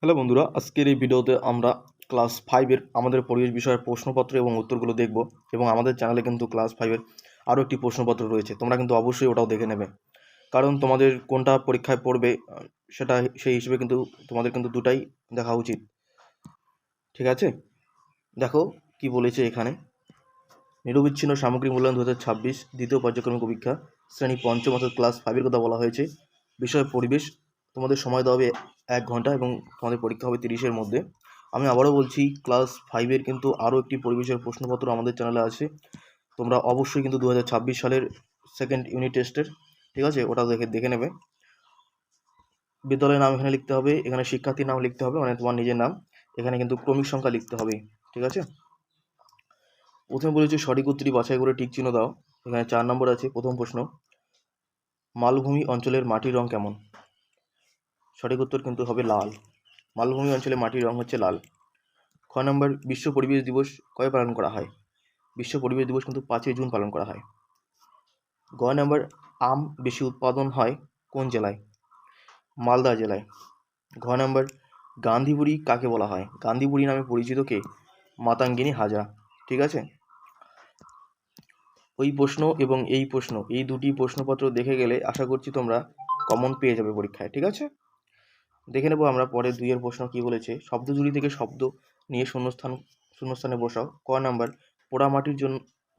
Hello বন্ধুরা, আজকের এই ভিডিওতে আমরা ক্লাস 5-এর আমাদের পরিবেশ বিষয়ের প্রশ্নপত্র এবং উত্তরগুলো দেখব। এবং আমাদের চ্যানেলে কিন্তু ক্লাস 5-এর আরও একটি প্রশ্নপত্র রয়েছে, তোমরা কিন্তু অবশ্যই ওটাও দেখে নেবে। কারণ তোমাদের কোনটা পরীক্ষায় পড়বে সেটা সেই হিসেবে কিন্তু তোমাদের কিন্তু দুটাই দেখা উচিত। ঠিক আছে, দেখো কি বলেছে এখানে। নিরবিচ্ছিন্ন সামগ্রিক মূল্যায়ন 2026 দ্বিতীয় পর্যায়ক্রমিক পরীক্ষা শ্রেণী পঞ্চম অর্থাৎ ক্লাস 5-এর কথা বলা হয়েছে। বিষয় পরিবেশ। তোমাদের সময় দেওয়া হবে 1 ঘন্টা এবং তোমাদের পরীক্ষা হবে 30-এর মধ্যে। আমি আবারও বলছি, ক্লাস 5-এর কিন্তু আরও একটি পরিবেশের প্রশ্নপত্র আমাদের চ্যানেলে আছে। তোমরা অবশ্যই কিন্তু 2026 সালের সেকেন্ড ইউনিট টেস্টের, ঠিক আছে, ওটা দেখে নেবে। বিদ্যালয়ের নাম এখানে লিখতে হবে, এখানে শিক্ষার্থীর নাম লিখতে হবে, মানে তোমার নিজের নাম। এখানে কিন্তু ক্রমিক সংখ্যা লিখতে হবে, ঠিক আছে। প্রথমে বলেছি সঠিক উত্তরটি বাছাই করে টিক চিহ্ন দাও। এখানে 4 নম্বর আছে। প্রথম প্রশ্ন, মালভূমি অঞ্চলের মাটির রং কেমন? সঠিক উত্তর কিন্তু হবে লাল। মালভূমি অঞ্চলে মাটির রং হচ্ছে লাল। খ নম্বর, বিশ্ব পরিবেশ দিবস কবে পালন করা হয়? বিশ্ব পরিবেশ দিবস কিন্তু 5ই জুন পালন করা হয়। গ নম্বর, আম বেশি উৎপাদন হয় কোন জেলায়? মালদা জেলায়। ঘ নম্বর, গান্ধীবুড়ি কাকে বলা হয়? গান্ধীবুড়ি নামে পরিচিত কে? মাতঙ্গিনী হাজরা, ঠিক আছে। ওই প্রশ্ন এবং এই প্রশ্ন, এই দুটি প্রশ্নপত্র দেখে গেলে আশা করছি তোমরা কমন পেয়ে যাবে পরীক্ষায়, ঠিক আছে। দেখে নেব আমরা পরে 2-এর প্রশ্ন কি বলেছে। শব্দজুড়ি থেকে শব্দ নিয়ে শূন্যস্থানে বসাও। ক নাম্বার,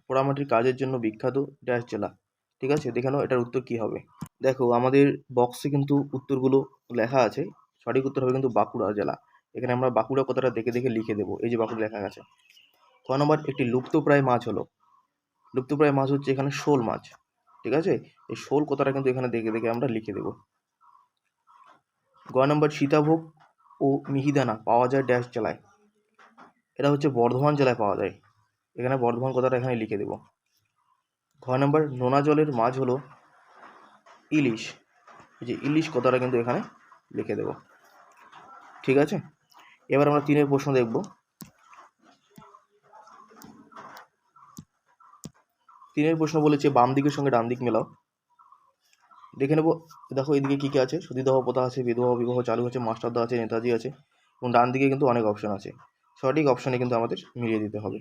পোড়ামাটির কাজের জন্য বিখ্যাত ড্যাশ জেলা। ঠিক আছে, দেখে নাও এটার উত্তর কি হবে। দেখো আমাদের বক্সে কিন্তু উত্তরগুলো লেখা আছে। সঠিক উত্তর হবে কিন্তু বাঁকুড়া জেলা। এখানে আমরা বাঁকুড়া কথাটা দেখে দেখে লিখে দেবো। এই যে বাঁকুড়া লেখা আছে। ক নম্বর, একটি লুপ্তপ্রায় মাছ হলো। লুপ্তপ্রায় মাছ হচ্ছে এখানে শোল মাছ, ঠিক আছে। এই শোল কথাটা কিন্তু এখানে দেখে দেখে আমরা লিখে দেবো। গ নম্বর, সীতাভোগ ও মিহিদানা পাওয়া যায় ড্যাশ জেলায়। এটা হচ্ছে বর্ধমান জেলায় পাওয়া যায়। এখানে বর্ধমান কথাটা এখানে লিখে দেব। ঘ নম্বর, নোনা জলের মাছ হলো ইলিশ। এই যে ইলিশ কথাটা কিন্তু এখানে লিখে দেব, ঠিক আছে। এবার আমরা 3-এর প্রশ্ন দেখব। 3-এর প্রশ্ন বলেছে বাম দিকের সঙ্গে ডান দিক মেলাও। দেখে নেব। দেখো এদিকে কি কি আছে। সতীদাহ প্রথা আছে, বিধবা বিবাহ চালু আছে, মাস্টারদা আছে, নেতাজি আছে, এবং ডান দিকে কিন্তু অনেক অপশন আছে। সঠিক অপশনে কিন্তু আমাদের মিলিয়ে দিতে হবে।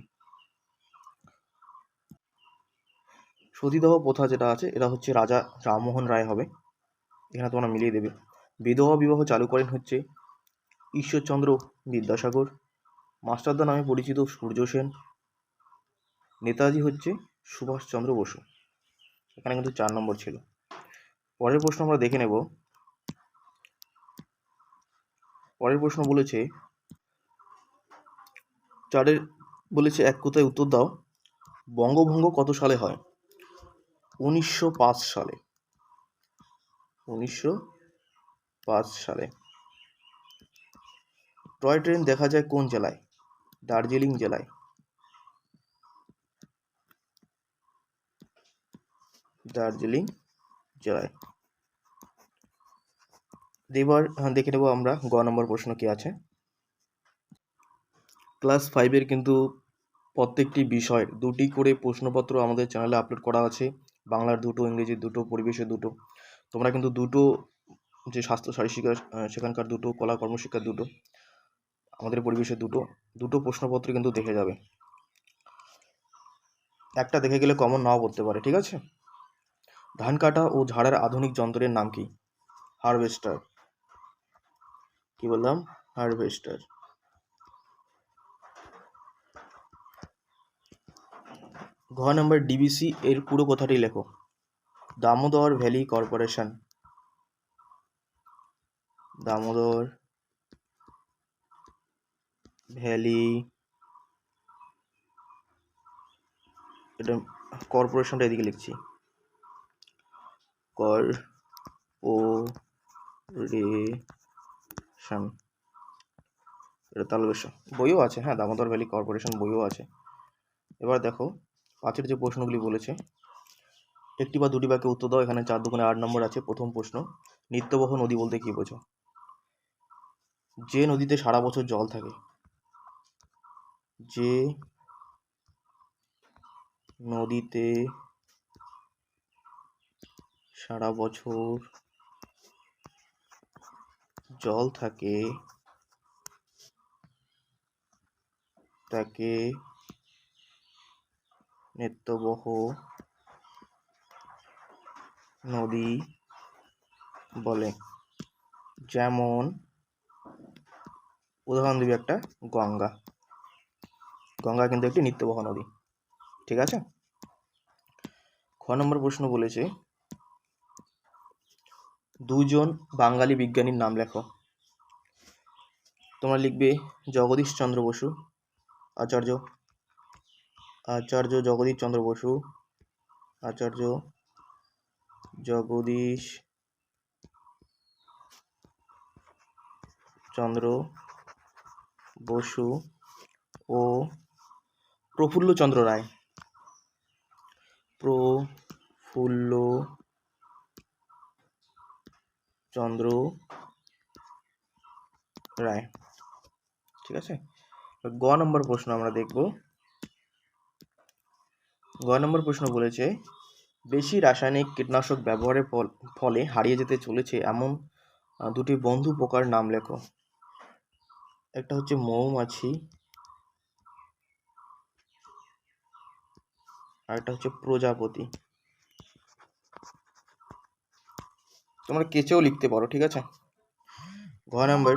সতীদাহ প্রথা যেটা আছে এটা হচ্ছে রাজা রামমোহন রায় হবে, এখানে তোমরা মিলিয়ে দেবে। বিধবা বিবাহ চালু করেন হচ্ছে ঈশ্বরচন্দ্র বিদ্যাসাগর। মাস্টারদা নামে পরিচিত সূর্য সেন। নেতাজি হচ্ছে সুভাষচন্দ্র বসু। এখানে কিন্তু 4 নম্বর ছিল। পরের প্রশ্ন আমরা দেখে নেব। পরের প্রশ্ন বলেছে 4-এর বলেছে এক কথায় উত্তর দাও। বঙ্গভঙ্গ কত সালে হয়? 1905 সালে। 1905 সালে। টয় ট্রেন দেখা যায় কোন জেলায়? দার্জিলিং জেলায়। দার্জিলিং জেলায়। এবার দেখে নেব আমরা গ নম্বর প্রশ্ন কি আছে। ক্লাস 5-এর কিন্তু প্রত্যেকটি বিষয় 2টি করে প্রশ্নপত্র আমাদের চ্যানেলে আপলোড করা আছে। বাংলার 2টো, ইংরেজির 2টো, পরিবেশের 2টো। তোমরা কিন্তু 2টো, যে স্বাস্থ্য শারীরশিক্ষা সেখানকার 2টো, কলা কর্মশিক্ষার 2টো, আমাদের পরিবেশের 2টো প্রশ্নপত্র কিন্তু দেখে যাবে। একটা দেখে গেলে কমন নাও পড়তে পারে, ঠিক আছে। ধান কাটা ও ঝাড়ার আধুনিক যন্ত্রের নাম কি? হারভেস্টার। কি বললাম? হারভেস্টার। ঘ নম্বর, ডিবিসি এর পুরো কথাটি লেখো। Damodar valley corporation. Damodar valley, এটা কর্পোরেশনটা এদিকে লিখছি, কর্পোরেশন, এটা তালবেশ বইও আছে, হ্যাঁ, দামোদর ভ্যালি কর্পোরেশন বইও আছে। এবার দেখো 5-এর যে প্রশ্নগুলি বলেছে, একটি বা দুটি বাক্যে উত্তর দাও। এখানে 4 দুগুণে 8 নম্বর আছে। প্রথম প্রশ্ন, নিত্যবহ নদী বলতে কি বোঝো? যে নদীতে সারা বছর জল থাকে। যে নদীতে সারা বছর জল থাকে তাকে নিত্যবহ নদী বলে। যেমন উদাহরণ দিবি একটা গঙ্গা। গঙ্গা কিন্তু একটি নিত্যবহ নদী। ঠিক আছে। খ নম্বর প্রশ্ন বলেছে, দুজন বাঙালি বিজ্ঞানীর নাম লেখো। তোমরা লিখবে জগদীশ চন্দ্র বসু, আচার্য জগদীশ চন্দ্র বসু, আচার্য জগদীশ চন্দ্র বসু ও প্রফুল্লচন্দ্র রায়। প্রফুল্লচন্দ্র রায়। ঠিক আছে। গ নম্বর প্রশ্ন আমরা দেখব। গ নম্বর প্রশ্ন বলেছে, বেশি রাসায়নিক কীটনাশক ব্যবহারের ফলে হারিয়ে যেতে চলেছে এমন দুটি বন্ধু পোকার নাম লেখো। একটা হচ্ছে মৌমাছি, আর একটা হচ্ছে প্রজাপতি। তোমরা কেঁচেও লিখতে পারো। ঠিক আছে। ঘ নম্বর,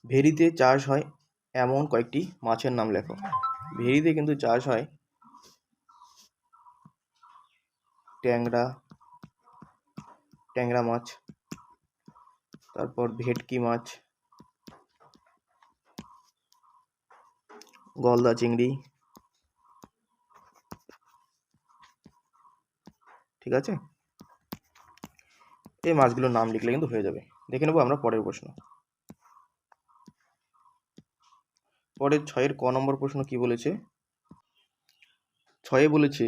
ভেরিতে চাষ হয় এমন কয়েকটি মাছের নাম লেখো। ভেরিতে কিন্তু চাষ হয় ট্যাংরা মাছ, তারপর ভেটকি মাছ, গলদা চিংড়ি। ঠিক আছে। এই মাছগুলোর নাম লিখলে কিন্তু হয়ে যাবে। দেখে নেবো আমরা পরের প্রশ্ন। পরের 6-এর ক নম্বর প্রশ্ন কি বলেছে? 6-এ বলেছে,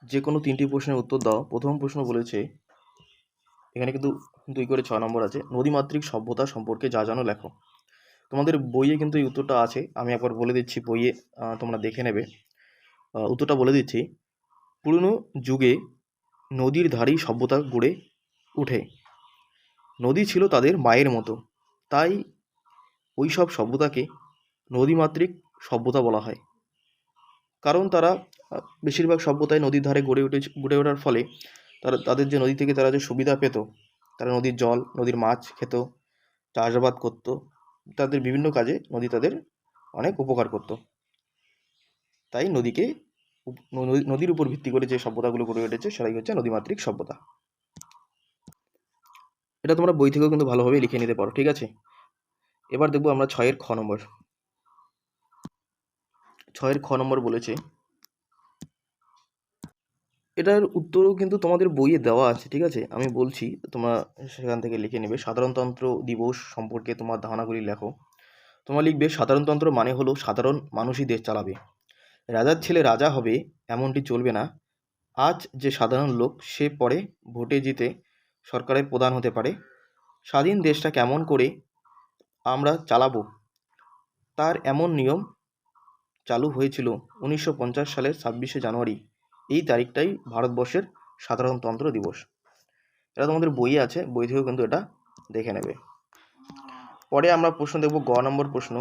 যে কোনো 3টি প্রশ্নের উত্তর দাও। প্রথম প্রশ্ন বলেছে, এখানে কিন্তু 2 করে 6 নম্বর আছে, নদীমাতৃক সভ্যতা সম্পর্কে যা জানো লেখো। তোমাদের বইয়ে কিন্তু এই উত্তরটা আছে, আমি একবার বলে দিচ্ছি, বইয়ে তোমরা দেখে নেবে। উত্তরটা বলে দিচ্ছি। পুরনো যুগে নদীর ধারেই সভ্যতা গড়ে ওঠে। নদী ছিল তাদের মায়ের মতো, তাই ওই সব সভ্যতাকে নদীমাতৃক সভ্যতা বলা হয়। কারণ তারা বেশিরভাগ সভ্যতায় নদীর ধারে গড়ে ওঠার ফলে তাদের যে নদী থেকে তারা যে সুবিধা পেত, তারা নদীর জল, নদীর মাছ খেত, চাষাবাদ করত, তাদের বিভিন্ন কাজে নদী তাদের অনেক উপকার করত। তাই নদীর উপর ভিত্তি করে যে সভ্যতাগুলো গড়ে উঠেছে সেটাই হচ্ছে নদীমাতৃক সভ্যতা। এটা তোমরা বই থেকেও কিন্তু ভালোভাবে লিখে নিতে পারো। ঠিক আছে। এবার দেখবো আমরা 6-এর খ নম্বর। 6-এর খ নম্বর বলেছে, এটার উত্তরও কিন্তু তোমাদের বইয়ে দেওয়া আছে। ঠিক আছে, আমি বলছি, তোমরা সেখান থেকে লিখে নেবে। সাধারণতন্ত্র দিবস সম্পর্কে তোমার ধারণাগুলি লেখো। তোমরা লিখবে, সাধারণতন্ত্র মানে হলো সাধারণ মানুষই দেশ চালাবে, রাজার ছেলে রাজা হবে এমনটি চলবে না। আজ যে সাধারণ লোক সে পরে ভোটে জিতে সরকারের প্রধান হতে পারে। স্বাধীন দেশটা কেমন করে আমরা চালাবো তার এমন নিয়ম চালু হয়েছিল 1950 সালের 26শে জানুয়ারি। এই তারিখটাই ভারতবর্ষের সাধারণতন্ত্র দিবস। এটা তোমাদের বইয়ে আছে, বই থেকেও কিন্তু এটা দেখে নেবে। পরে আমরা প্রশ্ন দেখব গ নম্বর প্রশ্ন।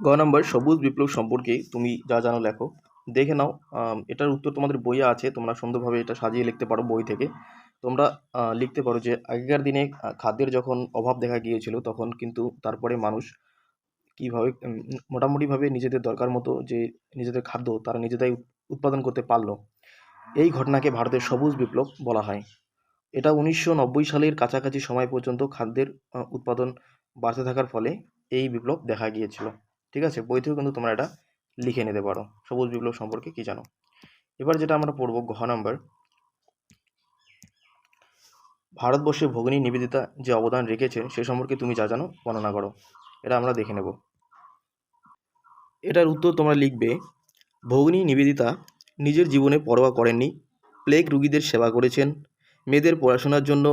গ নম্বর, সবুজ বিপ্লব সম্পর্কে তুমি যা জানো লেখো। দেখে নাও, এটার উত্তর তোমাদের বইয়ে আছে, তোমরা সুন্দরভাবে এটা সাজিয়ে লিখতে পারো বই থেকে। তোমরা লিখতে পারো যে আগেকার দিনে খাদ্যের যখন অভাব দেখা গিয়েছিল, তখন কিন্তু তারপরে মানুষ কীভাবে মোটামুটিভাবে নিজেদের দরকার মতো যে নিজেদের খাদ্য তারা নিজেরাই উৎপাদন করতে পারলো। এই ঘটনাকে ভারতের সবুজ বিপ্লব বলা হয়। এটা 1990 সালের কাছাকাছি সময় পর্যন্ত খাদ্যের উৎপাদন বাড়তে থাকার ফলে এই বিপ্লব দেখা গিয়েছিল। ঠিক আছে, বই থেকেও কিন্তু তোমরা এটা লিখে নিতে পারো সবুজ বিপ্লব সম্পর্কে কী জানো। এবার যেটা আমরা পড়ব ঘ নম্বর, ভারতবর্ষে ভগিনী নিবেদিতা যে অবদান রেখেছেন সে সম্পর্কে তুমি যা জানো বর্ণনা করো। এটা আমরা দেখে নেব। এটার উত্তর তোমরা লিখবে, ভগিনী নিবেদিতা নিজের জীবনে পরোয়া করেননি। প্লেগ রোগীদের সেবা করেছেন, মেয়েদের পড়াশোনার জন্য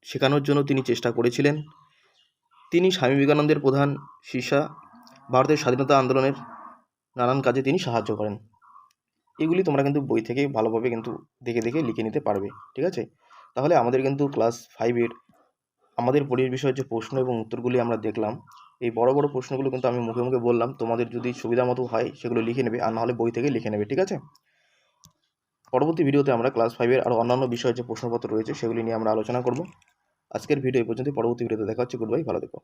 শেখানোর জন্য তিনি চেষ্টা করেছিলেন। তিনি স্বামী বিবেকানন্দের প্রধান শিষ্যা। ভারতের স্বাধীনতা আন্দোলনের নানান কাজে তিনি সাহায্য করেন। এগুলি তোমরা কিন্তু বই থেকে ভালোভাবে কিন্তু দেখে দেখে লিখে নিতে পারবে। ঠিক আছে। তাহলে আমাদের কিন্তু ক্লাস 5-এর আমাদের পরিবেশ বিষয়ের যে প্রশ্ন এবং উত্তরগুলি আমরা দেখলাম, এই বড় বড় প্রশ্নগুলো কিন্তু আমি মুখে মুখে বললাম, তোমাদের যদি সুবিধা মতো হয় সেগুলো লিখে নেবে, আর নাহলে বই থেকে লিখে নেবে, ঠিক আছে? পরবর্তী ভিডিওতে আমরা ক্লাস 5-এর আরও অন্যান্য বিষয়ের যে প্রশ্নপত্র রয়েছে সেগুলি নিয়ে আমরা আলোচনা করব। আজকের ভিডিও এই পর্যন্ত। পরবর্তী ভিডিওতে দেখা হচ্ছে। গুড বাই, ভালো থেকো।